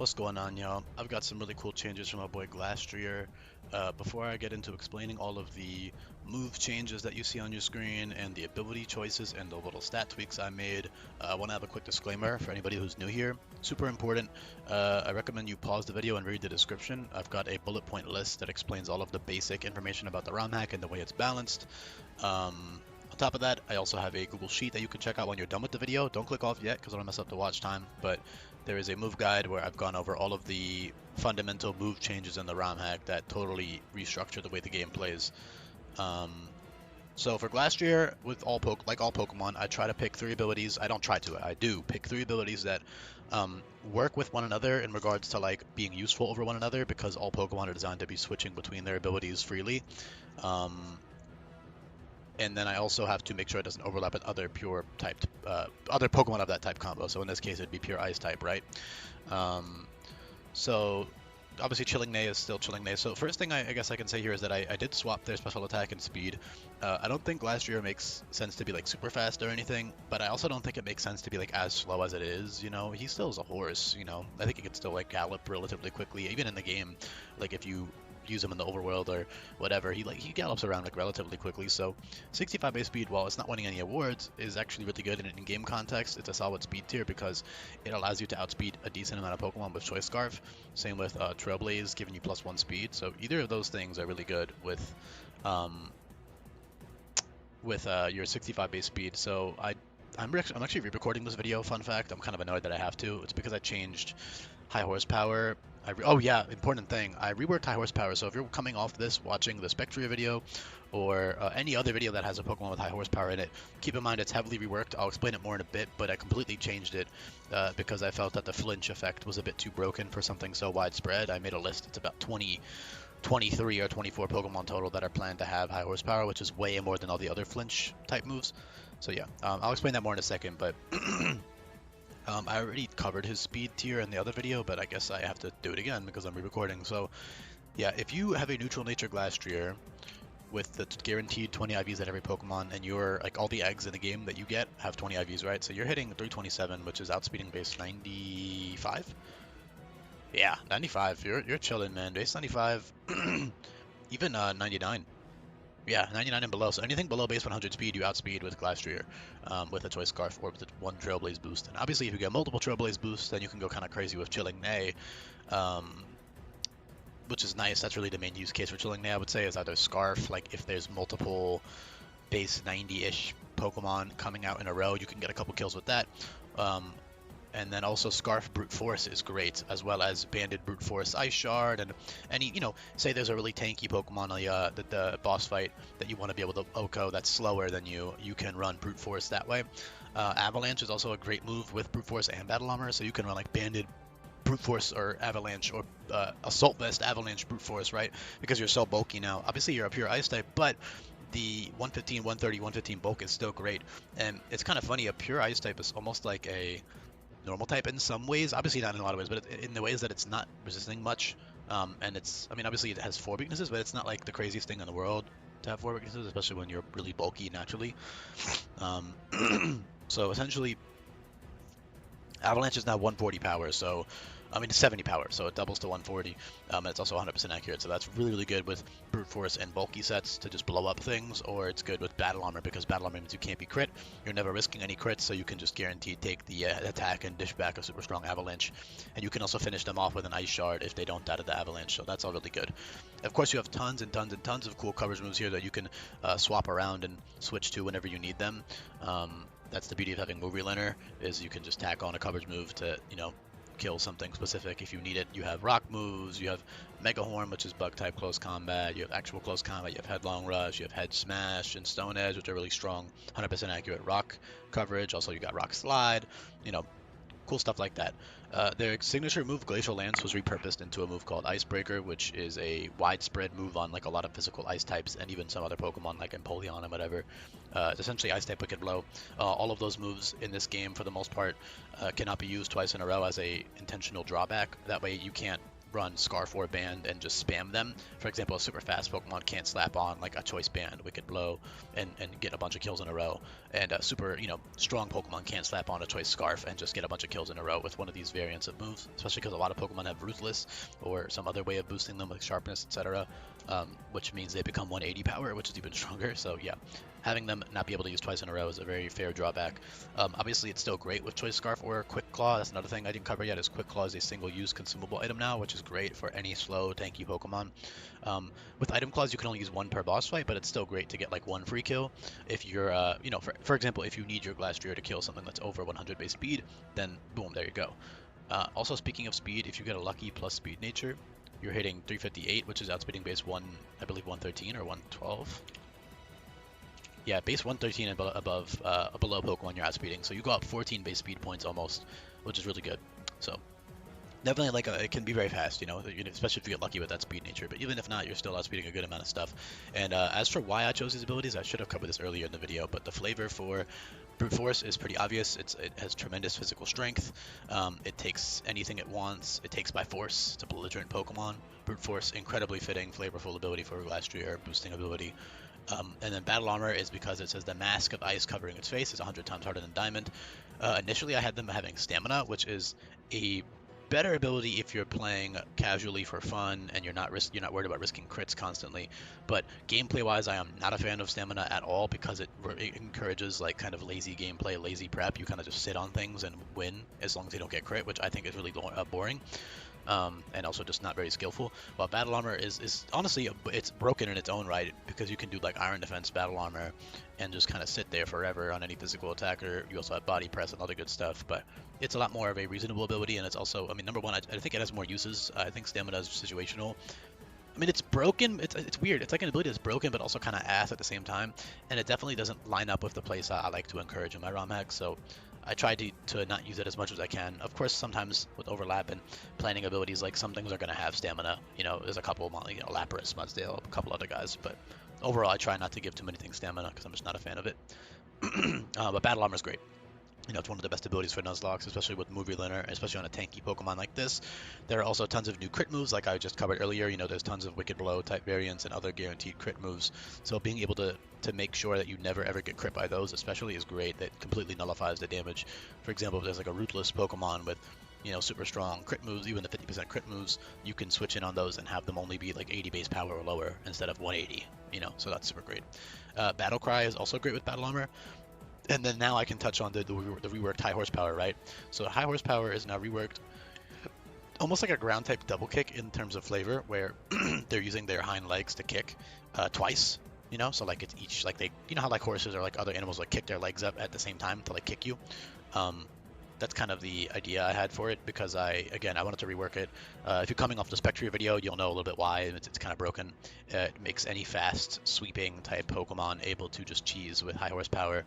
What's going on, y'all? I've got some really cool changes from my boy Glastrier. Before I get into explaining all of the move changes that you see on your screen and the ability choices and the little stat tweaks I made, I want to have a quick disclaimer for anybody who's new here. Super important. I recommend you pause the video and read the description. I've got a bullet point list that explains all of the basic information about the ROM hack and the way it's balanced. On top of that, I also have a Google Sheet that you can check out when you're done with the video. Don't click off yet because I don't mess up the watch time, but there is a move guide where I've gone over all of the fundamental move changes in the ROM hack that totally restructure the way the game plays. So for Glastrier, with all Pokemon, I try to pick three abilities. I don't try to, I do pick three abilities that work with one another in regards to like being useful over one another, because all Pokemon are designed to be switching between their abilities freely. And then I also have to make sure it doesn't overlap with other pure typed, other Pokemon of that type combo. So in this case, it'd be pure Ice type, right? So obviously Chilling Neigh is still Chilling Neigh. So first thing I guess I can say here is that I did swap their special attack and speed. I don't think Glastrier makes sense to be like super fast or anything, but I also don't think it makes sense to be like as slow as it is, you know? He still is a horse, you know? I think he can still like gallop relatively quickly, even in the game. Like if you use him in the overworld or whatever, he gallops around like relatively quickly. So 65 base speed, while it's not winning any awards, is actually really good in an in-game context. It's a solid speed tier because it allows you to outspeed a decent amount of Pokemon with Choice Scarf. Same with Trailblaze, giving you +1 speed. So either of those things are really good with your 65 base speed. So I'm actually re-recording this video. Fun fact, I'm kind of annoyed that I have to. It's because I changed high horsepower. Oh yeah, important thing. I reworked high horsepower. So if you're coming off this watching the Spectria video or any other video that has a Pokemon with high horsepower in it, keep in mind it's heavily reworked. I'll explain it more in a bit, but I completely changed it because I felt that the flinch effect was a bit too broken for something so widespread. I made a list. It's about 23 or 24 Pokemon total that are planned to have high horsepower, which is way more than all the other flinch type moves. So yeah, I'll explain that more in a second, but I already covered his speed tier in the other video, but I guess I have to do it again because I'm re-recording. So yeah, if you have a neutral nature Glastrier with the guaranteed 20 IVs at every Pokemon, and you're like all the eggs in the game that you get have 20 IVs, right? So you're hitting 327, which is outspeeding base 95. Yeah, 95. You're chilling, man. Base 95, even 99. Yeah, 99 and below. So anything below base 100 speed, you outspeed with Glastrier, with a Choice Scarf or with one Trailblaze boost. And obviously, if you get multiple Trailblaze boosts, then you can go kind of crazy with Chilling Neigh, which is nice. That's really the main use case for Chilling Neigh, I would say, is either Scarf. Like if there's multiple base 90-ish Pokemon coming out in a row, you can get a couple kills with that. And then also Scarf Brute Force is great, as well as Banded Brute Force Ice Shard, and any, say there's a really tanky Pokemon on the boss fight that you want to be able to OHKO that's slower than you can run Brute Force that way. Avalanche is also a great move with Brute Force and Battle Armor, so you can run like Banded Brute Force or Avalanche or Assault Vest Avalanche Brute Force, right? Because you're so bulky now. Obviously you're a pure Ice type, but the 115, 130, 115 bulk is still great. And it's kind of funny, a pure Ice type is almost like a normal type in some ways, obviously not in a lot of ways, but in the ways that it's not resisting much, and obviously it has 4 weaknesses, but it's not like the craziest thing in the world to have 4 weaknesses, especially when you're really bulky naturally. So essentially, Avalanche is now 140 power, so it's 70 power, so it doubles to 140, and it's also 100% accurate, so that's really, really good with Brute Force and bulky sets to just blow up things, or it's good with Battle Armor, because Battle Armor means you can't be crit, you're never risking any crits, so you can just guaranteed take the attack and dish back a super strong Avalanche, and you can also finish them off with an Ice Shard if they don't die to the Avalanche, so that's all really good. Of course, you have tons and tons and tons of cool coverage moves here that you can swap around and switch to whenever you need them. That's the beauty of having Move Relenter, is you can just tack on a coverage move to, kill something specific if you need it. You have rock moves, you have Mega Horn, which is bug type close combat, you have actual close combat, you have Headlong Rush, you have Head Smash and Stone Edge, which are really strong 100% accurate rock coverage. Also you got Rock Slide, cool stuff like that. Their signature move, Glacial Lance, was repurposed into a move called Icebreaker, which is a widespread move on like a lot of physical ice types and even some other Pokemon like Empoleon and whatever. It's essentially Ice type Wicked Blow. All of those moves in this game, for the most part, cannot be used twice in a row as a intentional drawback. That way you can't run Scarf or Band and just spam them. For example, a super fast Pokemon can't slap on like a Choice Band, Wicked Blow, and get a bunch of kills in a row. And a super, strong Pokemon can't slap on a Choice Scarf and just get a bunch of kills in a row with one of these variants of moves, especially because a lot of Pokemon have Ruthless or some other way of boosting them like Sharpness, etc., which means they become 180 power, which is even stronger. So yeah, having them not be able to use twice in a row is a very fair drawback. Obviously, it's still great with Choice Scarf or Quick Claw. That's another thing I didn't cover yet, is Quick Claw is a single-use consumable item now, which is great for any slow, tanky Pokemon. With Item Claws, you can only use one per boss fight, but it's still great to get like one free kill. If you're, for example, if you need your Glastrier to kill something that's over 100 base speed, then boom, there you go. Also, speaking of speed, if you get a Lucky plus Speed Nature, you're hitting 358, which is outspeeding base 1, I believe 113 or 112. Yeah, base 113 and above, below Pokemon you're outspeeding, so you go up 14 base speed points almost, which is really good. So definitely, it can be very fast, especially if you get lucky with that speed nature. But even if not, you're still outspeeding a good amount of stuff. And as for why I chose these abilities, I should have covered this earlier in the video, but the flavor for Brute Force is pretty obvious. It has tremendous physical strength. It takes anything it wants. It takes by force. It's a belligerent Pokemon. Brute Force, incredibly fitting, flavorful ability for Glastrier, boosting ability. And then Battle Armor is because it says the mask of ice covering its face is 100 times harder than Diamond. Initially, I had them having Stamina, which is a better ability if you're playing casually for fun and you're not worried about risking crits constantly. But gameplay-wise, I am not a fan of Stamina at all because it encourages like kind of lazy gameplay, lazy prep. You kind of just sit on things and win as long as you don't get crit, which I think is really boring. And also just not very skillful. While Battle Armor is honestly, it's broken in its own right because you can do like Iron Defense, Battle Armor, and just kind of sit there forever on any physical attacker. You also have Body Press and other good stuff, but it's a lot more of a reasonable ability, and it's also, I mean, number one, I think it has more uses. I think Stamina is situational. I mean, it's broken. It's weird. It's like an ability that's broken, but also kind of ass at the same time, and it definitely doesn't line up with the plays I like to encourage in my ROM hacks, so I try to not use it as much as I can. Of course, sometimes with overlap and planning abilities, like some things are going to have stamina. There's a couple, Lapras, Mudsdale, a couple other guys, but overall, I try not to give too many things stamina because I'm just not a fan of it. But Battle Armor is great. It's one of the best abilities for Nuzlockes, especially with Movie Learner, especially on a tanky Pokemon like this. There are also tons of new crit moves, like I just covered earlier. There's tons of Wicked Blow type variants and other guaranteed crit moves. So being able to make sure that you never ever get crit by those, especially, is great. That completely nullifies the damage. For example, if there's like a Ruthless Pokemon with super strong crit moves, even the 50% crit moves, you can switch in on those and have them only be like 80 base power or lower instead of 180. So that's super great. Battle Cry is also great with Battle Armor. And then now I can touch on the reworked high horsepower, right? So high horsepower is now reworked almost like a ground type double kick in terms of flavor, where they're using their hind legs to kick twice. So like it's each, like they, how like horses or like other animals like kick their legs up at the same time to like kick you. That's kind of the idea I had for it because I wanted to rework it. If you're coming off the Spectre video, you'll know a little bit why. It's kind of broken. It makes any fast sweeping type Pokemon able to just cheese with high horsepower.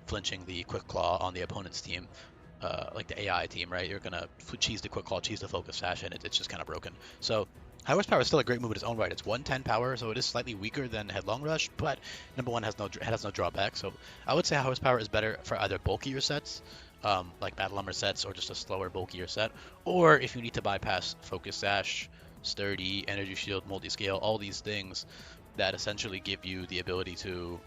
Flinching the Quick Claw on the opponent's team, like the AI team, right? You're gonna cheese the Quick Claw, cheese the Focus Sash, and it's just kind of broken. So high horsepower is still a great move in its own right. It's 110 power, so it is slightly weaker than Headlong Rush, but number one has no drawback. So I would say high horsepower is better for either bulkier sets, like Battle Armor sets, or just a slower, bulkier set, or if you need to bypass Focus Sash, Sturdy, Energy Shield, Multi-Scale, all these things that essentially give you the ability to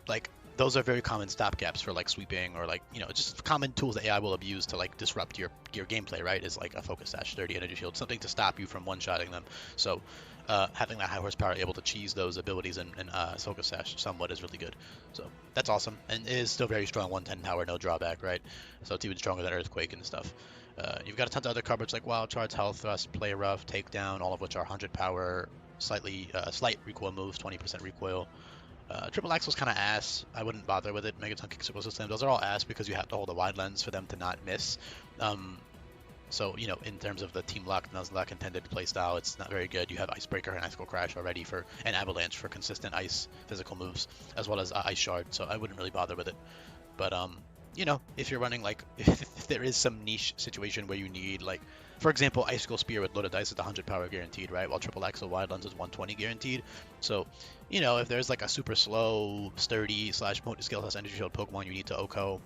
like, those are very common stopgaps for like sweeping or like, just common tools that AI will abuse to like disrupt your gameplay, right? Is like a Focus Sash, Sturdy, Energy Shield, something to stop you from one-shotting them. So having that high horsepower able to cheese those abilities and Focus Sash somewhat is really good. So that's awesome, and it is still very strong, 110 power, no drawback, right? So it's even stronger than Earthquake and stuff. You've got a ton of other coverage like Wild Charge, Health Thrust, Play Rough, Takedown, all of which are 100 power, slight recoil moves, 20% recoil. Triple Axle's kind of ass. I wouldn't bother with it. Megaton Kick, Explosive Slam, those are all ass because you have to hold a wide lens for them to not miss. So, in terms of the Teamlocked, Nuzlocke intended playstyle, it's not very good. You have Icebreaker and Icicle Crash already and Avalanche for consistent ice physical moves, as well as Ice Shard, so I wouldn't really bother with it. But, if you're running, like, if there is some niche situation where you need, like, for example, Icicle Spear with loaded dice is 100 power guaranteed, right? While Triple Axle Wide Lens is 120 guaranteed. So, if there's like a super slow, sturdy / multi-scale / energy shield Pokemon you need to OHKO,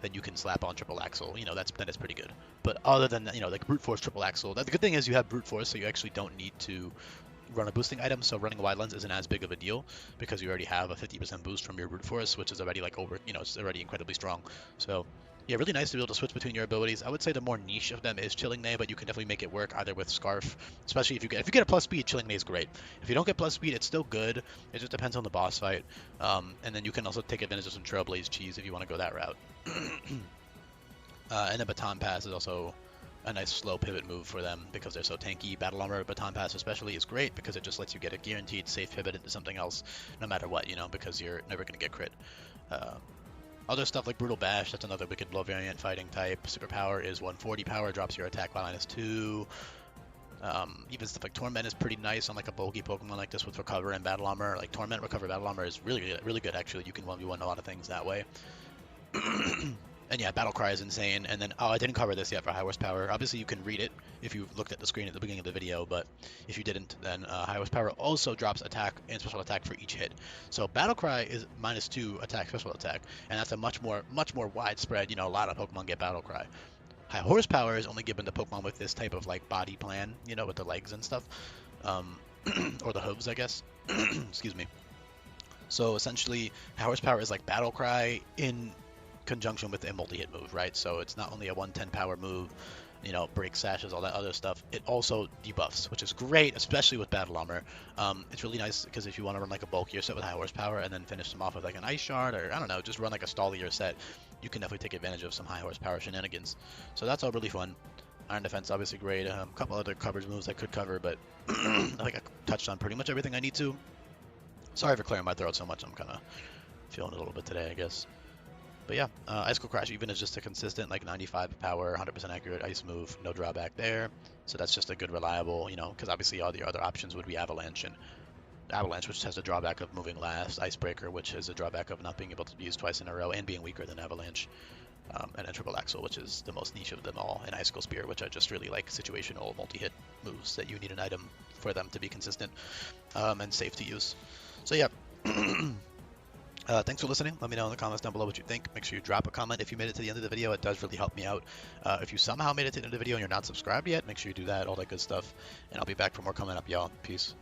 then you can slap on triple axle. You know, then it's pretty good. But other than that, you know, like brute force triple axle, the good thing is you have brute force, so you actually don't need to run a boosting item. So running a wide lens isn't as big of a deal because you already have a 50% boost from your brute force, which is already like over, you know, it's already incredibly strong. So yeah, really nice to be able to switch between your abilities. I would say the more niche of them is Chilling Neigh, but you can definitely make it work either with Scarf, especially if you get a plus speed. Chilling Neigh is great. If you don't get plus speed, it's still good. It just depends on the boss fight. And then you can also take advantage of some Trailblaze cheese if you want to go that route. And then Baton Pass is also a nice slow pivot move for them because they're so tanky. Battle Armor Baton Pass especially is great because it just lets you get a guaranteed safe pivot into something else no matter what, you know, because you're never going to get crit. Other stuff like Brutal Bash, that's another wicked blow variant fighting type. Superpower is 140 power, drops your attack by -2. Even stuff like Torment is pretty nice on like a bulky Pokemon like this with Recover and Battle Armor. Like Torment, Recover, Battle Armor is really good actually. You can 1v1 a lot of things that way. And yeah, Battle Cry is insane. And then, oh, I didn't cover this yet for High Horsepower. Obviously, you can read it if you looked at the screen at the beginning of the video, but if you didn't, then High Horsepower also drops attack and special attack for each hit. So Battle Cry is -2 attack, special attack, and that's a much more widespread, you know, a lot of Pokemon get Battle Cry. High Horsepower is only given to Pokemon with this type of like body plan, you know, with the legs and stuff, or the hooves, I guess. Excuse me. So essentially, High Horsepower is like Battle Cry in conjunction with a multi-hit move, right? So it's not only a 110 power move, you know, break sashes, all that other stuff. It also debuffs, which is great, especially with Battle Armor. It's really nice because if you want to run like a bulkier set with High Horsepower and then finish them off with like an Ice Shard, or I don't know, just run like a stallier set, you can definitely take advantage of some High Horsepower shenanigans. So that's all really fun. Iron Defense obviously great. A couple other coverage moves I could cover, but I think I touched on pretty much everything I need to. Sorry for clearing my throat so much. I'm kind of feeling it a little bit today, I guess. But yeah, Icicle Crash even is just a consistent like 95 power, 100% accurate ice move, no drawback there. So that's just a good reliable, you know, because obviously all the other options would be Avalanche, and Avalanche, which has the drawback of moving last, Icebreaker, which has a drawback of not being able to be used twice in a row and being weaker than Avalanche, and then Triple Axle, which is the most niche of them all, and Icicle Spear, which are just really like situational multi-hit moves that you need an item for them to be consistent and safe to use. So yeah. Thanks for listening. Let me know in the comments down below what you think. Make sure you drop a comment if you made it to the end of the video. It does really help me out. If you somehow made it to the end of the video and you're not subscribed yet, make sure you do that, all that good stuff. And I'll be back for more coming up, y'all. Peace.